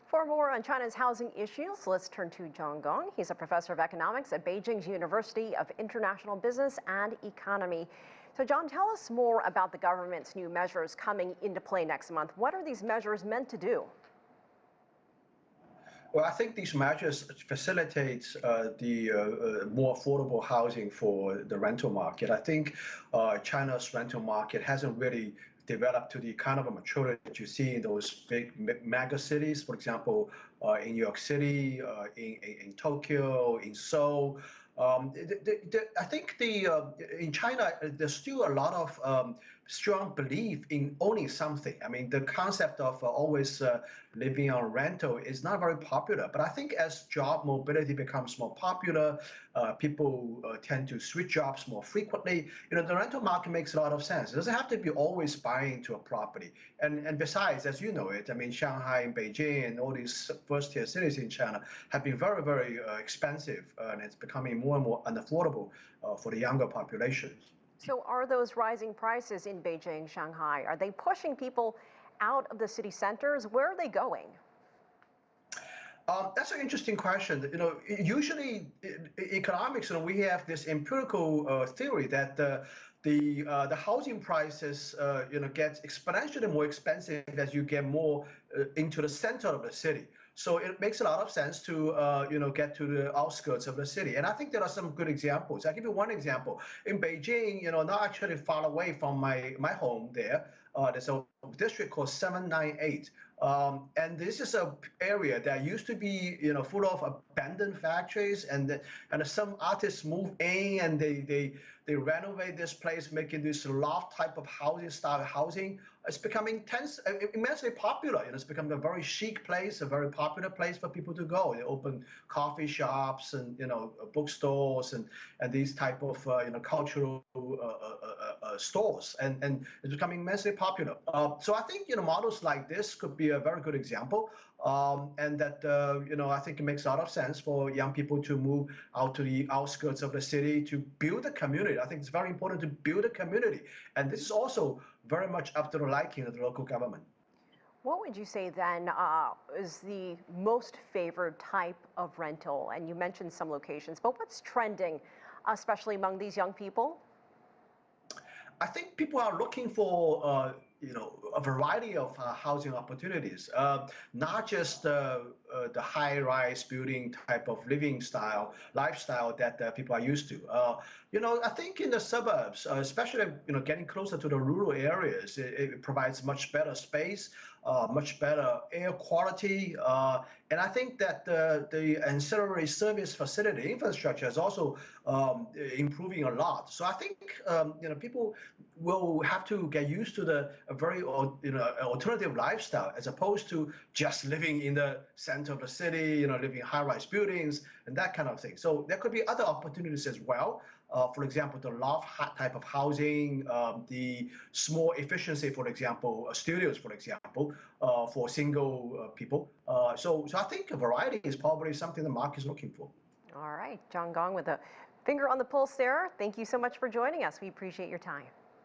For more on China's housing issues, let's turn to John Gong. He's a professor of economics at Beijing's University of International Business and Economy. So, John, tell us more about the government's new measures coming into play next month. What are these measures meant to do? Well, I think these measures facilitate the more affordable housing for the rental market. I think China's rental market hasn't really developed to the kind of maturity that you see in those big mega cities, for example, in New York City, in Tokyo, in Seoul. I think in China, there's still a lot of strong belief in owning something. I mean, the concept of always living on rental is not very popular. But I think as job mobility becomes more popular, people tend to switch jobs more frequently. The rental market makes a lot of sense. It doesn't have to be always buying into a property. And besides, as you know it, I mean, Shanghai and Beijing and all these first-tier cities in China have been very, very expensive, and it's becoming more and more unaffordable for the younger population. So are those rising prices in Beijing, Shanghai, are they pushing people out of the city centers? Where are they going? That's an interesting question. Usually in economics, we have this empirical theory that the housing prices, get exponentially more expensive as you get more into the center of the city. So it makes a lot of sense to, get to the outskirts of the city. And I think there are some good examples. I'll give you one example. In Beijing, not actually far away from my home there, there's a district called 798. And this is an area that used to be, full of abandoned factories, and some artists move in and they renovate this place, making this loft type of style housing. It's becoming immensely popular. It's become a very chic place, a very popular place for people to go. They open coffee shops and bookstores and these type of cultural stores, and it's becoming immensely popular. So I think models like this could be a very good example, and that I think it makes a lot of sense for young people to move out to the outskirts of the city to build a community. I think it's very important to build a community, and this is also very much up to the liking of the local government. What would you say then is the most favored type of rental? And you mentioned some locations, but what's trending, especially among these young people? I think people are looking for a variety of housing opportunities, not just the high-rise building type of lifestyle that people are used to. I think in the suburbs, especially getting closer to the rural areas, it provides much better space, much better air quality, and I think that the ancillary service facility infrastructure is also improving a lot. So I think people will have to get used to a very alternative lifestyle, as opposed to just living in the center of the city, living in high-rise buildings and that kind of thing. So there could be other opportunities as well. For example, the loft type of housing, the small efficiency, for example, studios, for example, for single people. So I think a variety is probably something the market is looking for. All right, John Gong with a finger on the pulse there. Thank you so much for joining us. We appreciate your time.